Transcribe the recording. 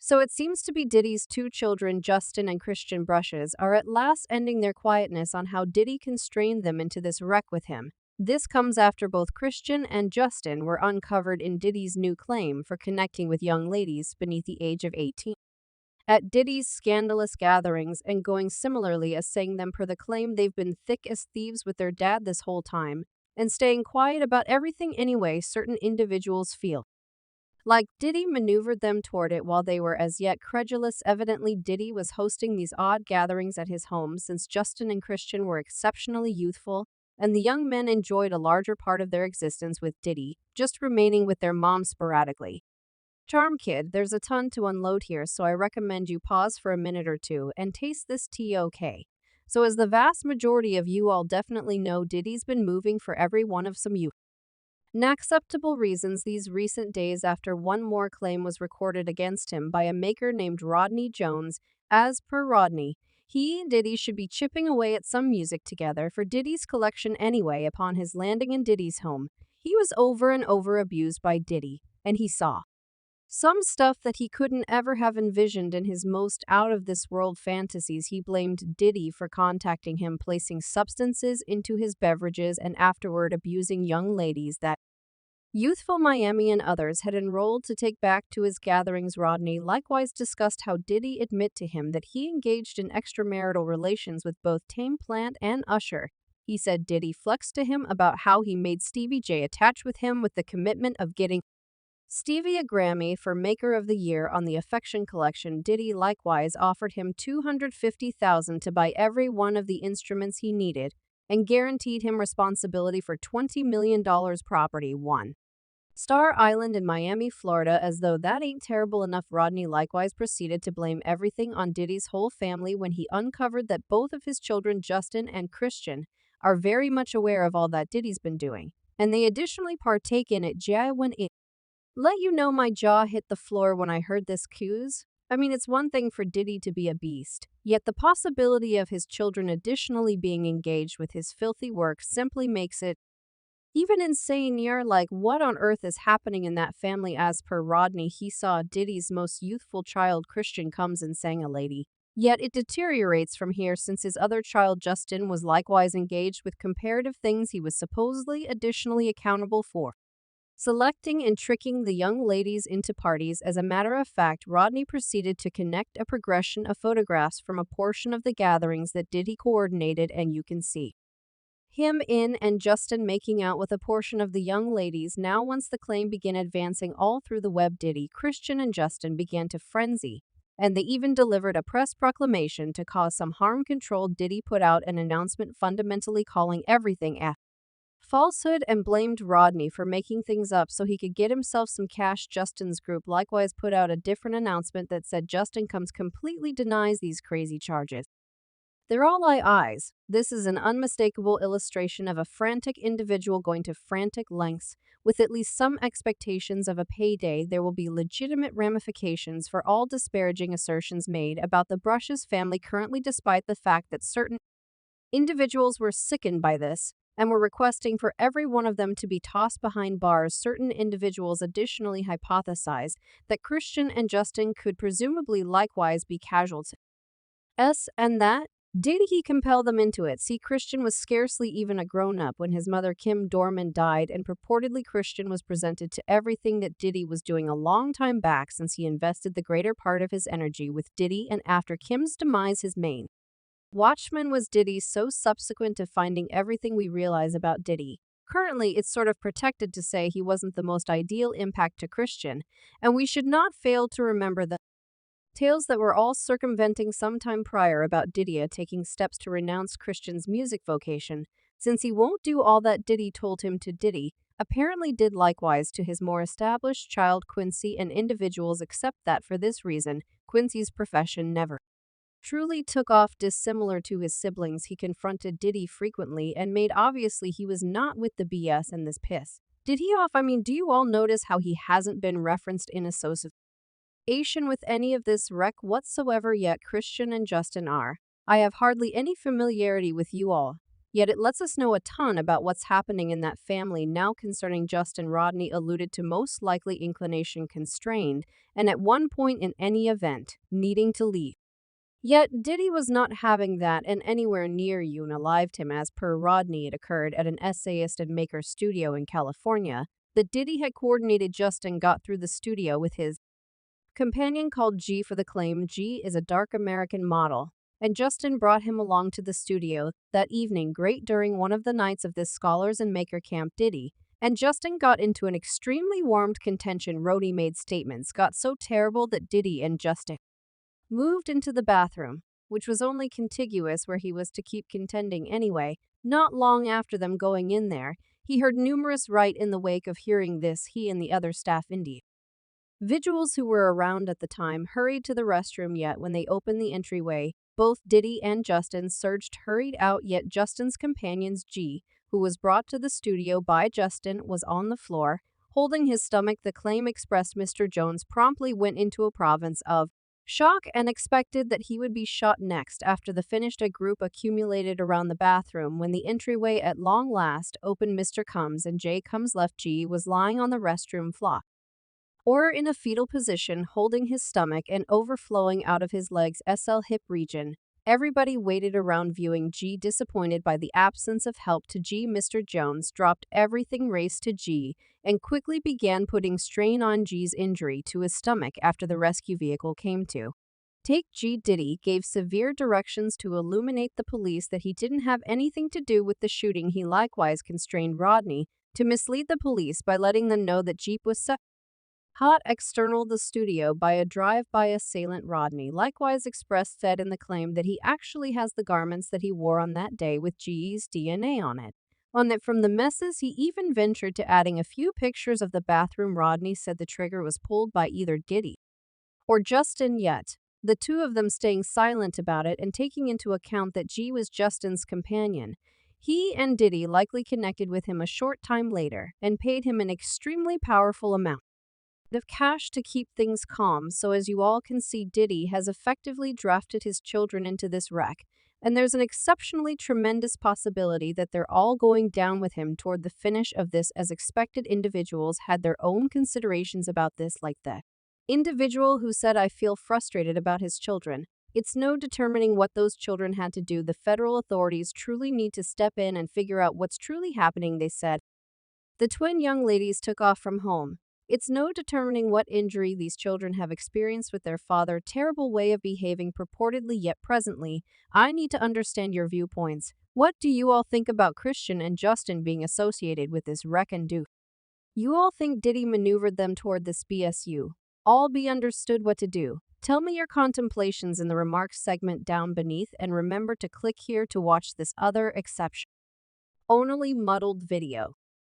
So it seems to be Diddy's two children, Justin and Christian Brushes, are at last ending their quietness on how Diddy constrained them into this wreck with him. This comes after both Christian and Justin were uncovered in Diddy's new claim for connecting with young ladies beneath the age of 18 at Diddy's scandalous gatherings, and going similarly as saying them per the claim they've been thick as thieves with their dad this whole time, and staying quiet about everything anyway. Certain individuals feel like Diddy maneuvered them toward it while they were as yet credulous. Evidently, Diddy was hosting these odd gatherings at his home since Justin and Christian were exceptionally youthful, and the young men enjoyed a larger part of their existence with Diddy, just remaining with their mom sporadically. Charm kid, there's a ton to unload here, so I recommend you pause for a minute or two and taste this tea, okay? So as the vast majority of you all definitely know, Diddy's been moving for every one of some you unacceptable reasons these recent days after one more claim was recorded against him by a maker named Rodney Jones. As per Rodney, he and Diddy should be chipping away at some music together for Diddy's collection anyway. Upon his landing in Diddy's home, he was over and over abused by Diddy, and he saw some stuff that he couldn't ever have envisioned in his most out-of-this-world fantasies. He blamed Diddy for contacting him, placing substances into his beverages, and afterward abusing young ladies that youthful Miami and others had enrolled to take back to his gatherings. Rodney likewise discussed how Diddy admit to him that he engaged in extramarital relations with both Tame Plant and Usher. He said Diddy flexed to him about how he made Stevie J attach with him with the commitment of getting Stevie a Grammy for Maker of the Year on the Affection collection. Diddy likewise offered him $250,000 to buy every one of the instruments he needed and guaranteed him responsibility for $20 million property. 1 Star Island in Miami, Florida. As though that ain't terrible enough, Rodney likewise proceeded to blame everything on Diddy's whole family when he uncovered that both of his children, Justin and Christian, are very much aware of all that Diddy's been doing, and they additionally partake in it. When it let you know, my jaw hit the floor when I heard this cues. I mean, it's one thing for Diddy to be a beast, yet the possibility of his children additionally being engaged with his filthy work simply makes it even insane. You're like, what on earth is happening in that family? As per Rodney, he saw Diddy's most youthful child, Christian, comes and sang a lady. Yet it deteriorates from here since his other child, Justin, was likewise engaged with comparative things he was supposedly additionally accountable for, selecting and tricking the young ladies into parties. As a matter of fact, Rodney proceeded to connect a progression of photographs from a portion of the gatherings that Diddy coordinated, and you can see him in and Justin making out with a portion of the young ladies. Now, once the claim began advancing all through the web, Diddy, Christian, and Justin began to frenzy, and they even delivered a press proclamation to cause some harm control. Diddy put out an announcement fundamentally calling everything a falsehood and blamed Rodney for making things up so he could get himself some cash. Justin's group likewise put out a different announcement that said Justin completely denies these crazy charges. They're all lies. This is an unmistakable illustration of a frantic individual going to frantic lengths with at least some expectations of a payday. There will be legitimate ramifications for all disparaging assertions made about the Brushes family currently, despite the fact that certain individuals were sickened by this and were requesting for every one of them to be tossed behind bars. Certain individuals additionally hypothesized that Christian and Justin could presumably likewise be casualties, and that Did he compel them into it? See, Christian was scarcely even a grown-up when his mother Kim Dorman died, and purportedly Christian was presented to everything that Diddy was doing a long time back, since he invested the greater part of his energy with Diddy, and after Kim's demise his main watchman was Diddy. So subsequent to finding everything we realize about Diddy, currently it's sort of protected to say he wasn't the most ideal impact to Christian, and we should not fail to remember the tales that were all circumventing sometime prior about Diddy taking steps to renounce Christian's music vocation, since he won't do all that Diddy told him to. Diddy apparently did likewise to his more established child Quincy, and individuals accept that for this reason, Quincy's profession never truly took off. Dissimilar to his siblings, he confronted Diddy frequently and made obviously he was not with the BS and this piss. Did he off? I mean, do you all notice how he hasn't been referenced in association with any of this wreck whatsoever? Yet Christian and Justin are. I have hardly any familiarity with you all. Yet it lets us know a ton about what's happening in that family now concerning Justin. Rodney alluded to most likely inclination constrained, and at one point in any event, needing to leave. Yet Diddy was not having that and anywhere near unalived him. As per Rodney, it occurred at an essayist and maker studio in California that Diddy had coordinated Justin got through the studio with his companion called G for the claim. G is a dark American model, and Justin brought him along to the studio that evening. Great during one of the nights of this scholars and maker camp, Diddy and Justin got into an extremely warmed contention. Rodney made statements got so terrible that Diddy and Justin moved into the bathroom, which was only contiguous where he was to keep contending anyway. Not long after them going in there, he heard numerous right in the wake of hearing this. He and the other staff individuals who were around at the time hurried to the restroom. Yet when they opened the entryway, both Diddy and Justin surged hurried out. Yet Justin's companions G, who was brought to the studio by Justin, was on the floor, holding his stomach. The claim expressed Mr. Jones promptly went into a province of shock and expected that he would be shot next. After the finished, a group accumulated around the bathroom. When the entryway at long last opened, Mr. Combs and J. Combs left. G was lying on the restroom floor, or in a fetal position, holding his stomach and overflowing out of his legs SL hip region. Everybody waited around viewing G. Disappointed by the absence of help to G, Mr. Jones dropped everything, raced to G, and quickly began putting strain on G's injury to his stomach. After the rescue vehicle came to take G, Diddy gave severe directions to illuminate the police that he didn't have anything to do with the shooting. He likewise constrained Rodney to mislead the police by letting them know that Jeep was hot external the studio by a drive-by assailant. Rodney likewise expressed said in the claim that he actually has the garments that he wore on that day with G's DNA on it. On that from the messes, he even ventured to adding a few pictures of the bathroom. Rodney said the trigger was pulled by either Diddy or Justin, yet the two of them staying silent about it and taking into account that G was Justin's companion. He and Diddy likely connected with him a short time later and paid him an extremely powerful amount of cash to keep things calm. So as you all can see, Diddy has effectively drafted his children into this wreck, and there's an exceptionally tremendous possibility that they're all going down with him toward the finish of this. As expected, individuals had their own considerations about this, like the individual who said, "I feel frustrated about his children. It's no determining what those children had to do. The federal authorities truly need to step in and figure out what's truly happening." They said the twin young ladies took off from home. It's no determining what injury these children have experienced with their father. Terrible way of behaving purportedly, yet presently, I need to understand your viewpoints. What do you all think about Christian and Justin being associated with this wreck, and do you all think Diddy maneuvered them toward this BSU? All be understood what to do. Tell me your contemplations in the remarks segment down beneath, and remember to click here to watch this other exception only muddled video.